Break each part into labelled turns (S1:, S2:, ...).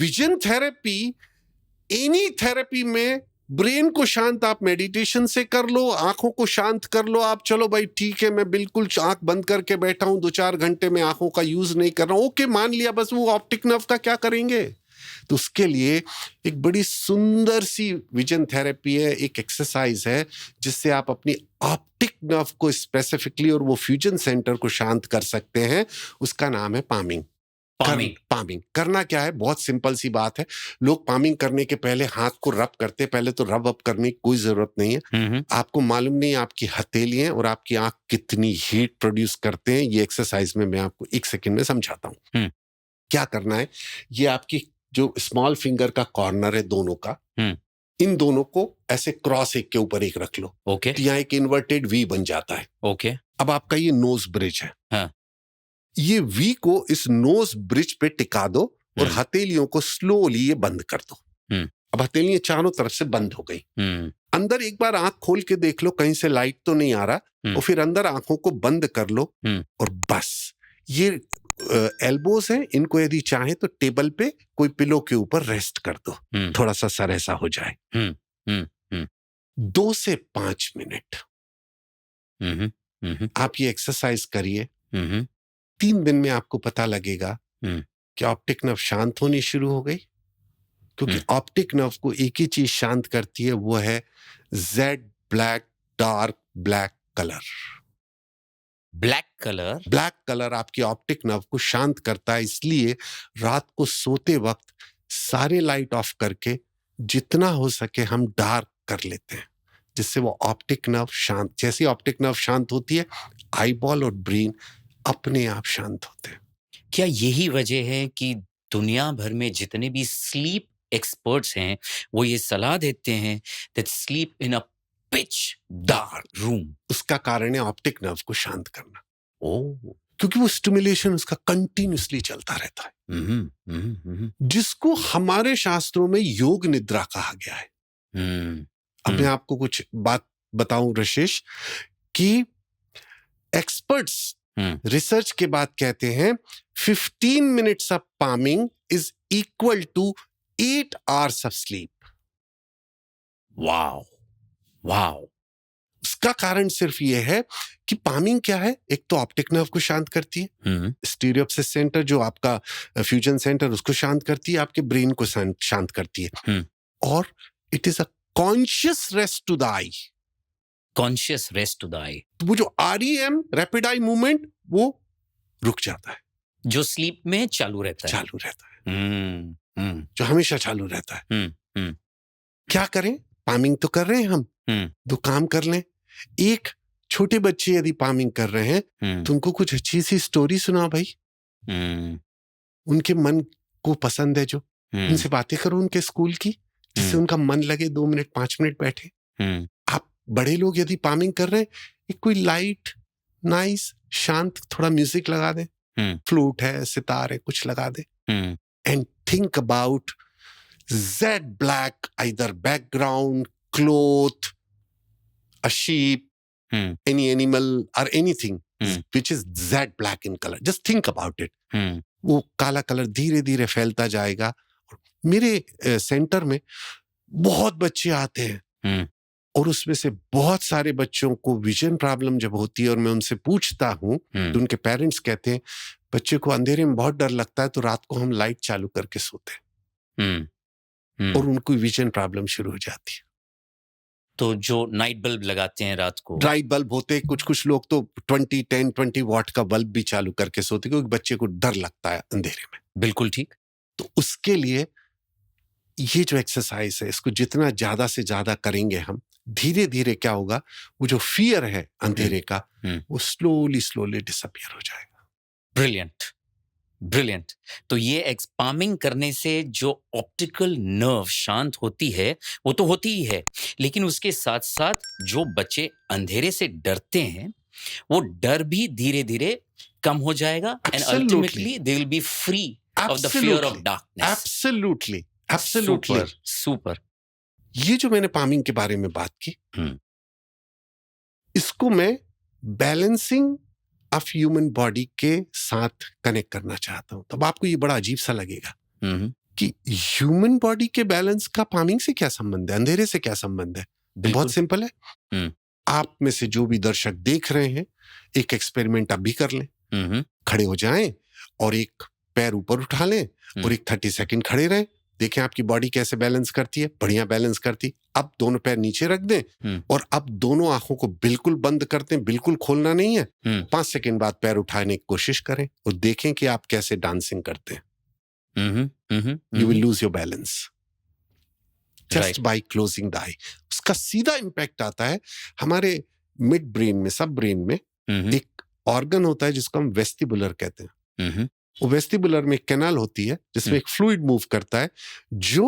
S1: Vision therapy, any therapy में brain को शांत आप मेडिटेशन से कर लो, आंखों को शांत कर लो आप, चलो भाई ठीक है मैं बिल्कुल आंख बंद करके बैठा हूं, 2-4 घंटे में आंखों का यूज नहीं कर रहा हूं, ओके मान लिया, बस वो ऑप्टिक नर्व का क्या करेंगे? तो उसके लिए एक बड़ी सुंदर सी विजन थेरेपी है, एक एक्सरसाइज है जिससे आप अपनी ऑप्टिक नर्व को स्पेसिफिकली और वो फ्यूजन सेंटर को शांत कर सकते हैं। उसका नाम है पामिंग। पामिंग करना क्या है? बहुत सिंपल सी बात है। लोग पामिंग करने के पहले हाथ को रब करते, पहले तो रब अप करने की कोई जरूरत नहीं है। आपको मालूम नहीं आपकी हथेलियां और आपकी आंख कितनी हीट प्रोड्यूस करते हैं, ये एक्सरसाइज में मैं आपको 1 सेकंड में समझाता हूं। क्या करना है, ये आपकी जो स्मॉल फिंगर का कॉर्नर है दोनों का, इन दोनों को ऐसे क्रॉस एक के ऊपर एक रख लो।
S2: ओके।
S1: तो यहाँ एक इन्वर्टेड वी बन जाता है।
S2: ओके।
S1: अब आपका ये नोज ब्रिज है।
S2: हाँ।
S1: ये वी को इस नोज ब्रिज पे टिका दो और हथेलियों को स्लोली ये बंद कर दो। अब हथेलियां चारों तरफ से बंद हो गई। अंदर एक बार आंख खोल के देख लो कहीं से लाइट तो नहीं आ रहा, और फिर अंदर आंखों को बंद कर लो और बस ये एल्बोज हैं, इनको यदि चाहे तो टेबल पे कोई पिलो के ऊपर रेस्ट कर दो, थोड़ा सा सर ऐसा हो जाए। 2 से 5 मिनट आप ये एक्सरसाइज करिए। 3 दिन में आपको पता लगेगा कि ऑप्टिक नर्व शांत होनी शुरू हो गई, क्योंकि ऑप्टिक नर्व को एक ही चीज शांत करती है, वो है Z black dark black colour. Black colour आपकी ऑप्टिक नर्व को शांत करता है, इसलिए रात को सोते वक्त सारे लाइट ऑफ करके जितना हो सके हम डार्क कर लेते हैं, जिससे वो ऑप्टिक नर्व शांत, जैसे ऑप्टिक नर्व शांत होती है आई बॉल और ब्रेन अपने आप शांत होते हैं।
S2: क्या यही वजह है कि दुनिया भर में जितने भी स्लीप एक्सपर्ट्स हैं वो ये सलाह देते हैं that sleep in a pitch dark room?
S1: उसका कारण है ऑप्टिक नर्व को शांत करना। क्योंकि वो स्टिमुलेशन उसका कंटिन्यूसली चलता रहता है, जिसको हमारे शास्त्रों में योग निद्रा कहा गया है। अब मैं आपको कुछ बात बताऊं रशेष, कि एक्सपर्ट्स रिसर्च के बाद कहते हैं 15 minutes of palming is equal to 8 hours of sleep. Wow. उसका कारण सिर्फ ये है कि पामिंग क्या है, एक तो ऑप्टिक नर्व को शांत करती है, स्टीरियोप्सिस सेंटर जो आपका फ्यूजन सेंटर उसको शांत करती है, आपके ब्रेन को शांत करती है, और it is a conscious rest to the eye. तो वो जो REM रैपिड आई मूवमेंट वो रुक जाता है,
S2: जो स्लीप में चालू रहता
S1: है, जो हमेशा चालू रहता है। क्या करें, पामिंग तो कर रहे हैं हम, तो काम कर लें। एक छोटे बच्चे यदि पामिंग कर रहे हैं तो उनको कुछ अच्छी सी स्टोरी सुनाओ भाई, उनके मन को पसंद है जो, उनसे बातें करो उनके स्कूल की, जिससे उनका मन लगे, 2 मिनट 5 मिनट बैठे। आप बड़े लोग यदि पामिंग कर रहे हैं, एक कोई लाइट नाइस शांत थोड़ा म्यूजिक लगा दे, फ्लूट है, सितार है, कुछ लगा दे, and think about jet black either background, cloth, a sheep, any animal or anything which is that black in color. Just think about it. वो काला कलर धीरे धीरे फैलता जाएगा। मेरे सेंटर में बहुत बच्चे आते हैं, और उसमें से बहुत सारे बच्चों को विजन प्रॉब्लम जब होती है और मैं उनसे पूछता हूँ तो उनके पेरेंट्स कहते हैं बच्चे को अंधेरे में बहुत डर लगता है, तो रात को हम लाइट चालू करके सोते हैं, और उनको विजन प्रॉब्लम शुरू हो जाती है।
S2: तो जो नाइट बल्ब लगाते हैं रात को,
S1: नाइट बल्ब होते हैं, कुछ लोग तो 10-20 वॉट का बल्ब भी चालू करके सोते, क्योंकि बच्चे को डर लगता है अंधेरे में।
S2: बिल्कुल ठीक।
S1: तो उसके लिए ये जो एक्सरसाइज है, इसको जितना ज्यादा से ज्यादा करेंगे हम, धीरे धीरे क्या होगा, वो जो फियर है अंधेरे का, वो स्लोली डिसअपियर हो जाएगा।
S2: ब्रिलियंट। तो ये एक्सपामिंग करने से जो ऑप्टिकल नर्व शांत होती है वो तो होती ही है, लेकिन उसके साथ साथ जो बच्चे अंधेरे से डरते हैं वो डर भी धीरे धीरे कम हो जाएगा, and ultimately they will be free of the fear of darkness.
S1: Absolutely
S2: super.
S1: ये जो मैंने पामिंग के बारे में बात की, इसको मैं बैलेंसिंग ऑफ ह्यूमन बॉडी के साथ कनेक्ट करना चाहता हूं। तब आपको ये बड़ा अजीब सा लगेगा, कि ह्यूमन बॉडी के बैलेंस का पामिंग से क्या संबंध है, अंधेरे से क्या संबंध है? बहुत सिंपल है। आप में से जो भी दर्शक देख रहे हैं, एक एक्सपेरिमेंट आप भी कर लें। खड़े हो जाएं और एक पैर ऊपर उठा लें और एक 30 सेकंड खड़े रहें, देखें आपकी बॉडी कैसे बैलेंस करती है। बढ़िया बैलेंस करती। अब दोनों पैर नीचे रख दें और अब दोनों आंखों को बिल्कुल बंद कर दें, बिल्कुल खोलना नहीं है। 5 सेकंड बाद पैर उठाने की कोशिश करें और देखें कि आप कैसे डांसिंग करते हैं। You will lose your balance just by closing the eye. उसका सीधा इंपैक्ट आता है हमारे मिड ब्रेन में, सब ब्रेन में एक ऑर्गन होता है जिसको हम वेस्टिबुलर कहते हैं। वो वेस्टिबुलर में एक कैनाल होती है जिसमें एक फ्लूइड मूव करता है जो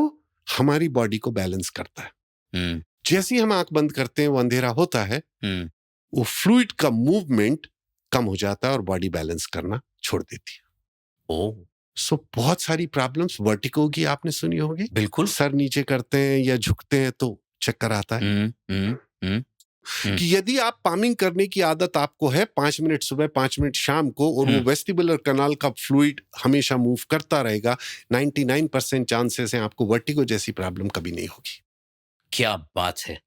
S1: हमारी बॉडी को बैलेंस करता है। जैसे ही हम आंख बंद करते हैं, वो अंधेरा होता है, वो फ्लूइड का मूवमेंट कम हो जाता है और बॉडी बैलेंस करना छोड़ देती है। सो बहुत सारी प्रॉब्लम्स, वर्टिगो की आपने सुनी होगी।
S2: बिल्कुल।
S1: सर नीचे करते हैं या झुकते हैं तो चक्कर आता है। कि यदि आप पामिंग करने की आदत आपको है 5 मिनट सुबह 5 मिनट शाम को, और वो वेस्टिबुलर कनाल का फ्लूइड हमेशा मूव करता रहेगा, 99% चांसेस हैं आपको वर्टिगो जैसी प्रॉब्लम कभी नहीं होगी।
S2: क्या बात है।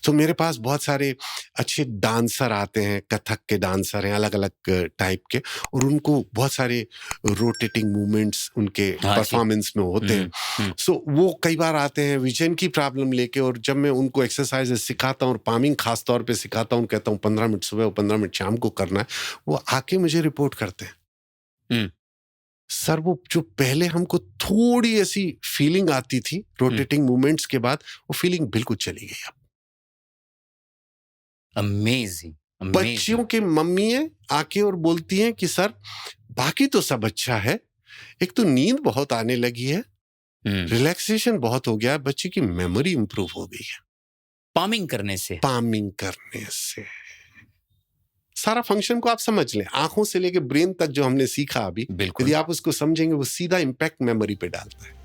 S1: तो मेरे पास बहुत सारे अच्छे डांसर आते हैं, कथक के डांसर हैं अलग अलग टाइप के, और उनको बहुत सारे रोटेटिंग मूवमेंट्स उनके परफॉर्मेंस में होते हैं। सो वो कई बार आते हैं विजन की प्रॉब्लम लेके, और जब मैं उनको एक्सरसाइज सिखाता हूँ और पामिंग खास तौर पे सिखाता हूँ, कहता हूँ 15 मिनट सुबह और 15 मिनट शाम को करना है, वो आके मुझे रिपोर्ट करते हैं, सर वो जो पहले हमको थोड़ी ऐसी फीलिंग आती थी रोटेटिंग मूवमेंट्स के बाद, वो फीलिंग बिल्कुल चली गई। अब
S2: अमेजिंग।
S1: बच्चियों की मम्मियां आके और बोलती हैं कि सर बाकी तो सब अच्छा है, एक तो नींद बहुत आने लगी है, रिलैक्सेशन बहुत हो गया है, बच्ची की मेमोरी इंप्रूव हो गई है
S2: पामिंग करने से।
S1: पामिंग करने से सारा फंक्शन को आप समझ लें, आंखों से लेके ब्रेन तक जो हमने सीखा अभी, यदि आप उसको समझेंगे, वो सीधा इंपैक्ट मेमोरी पे डालता है।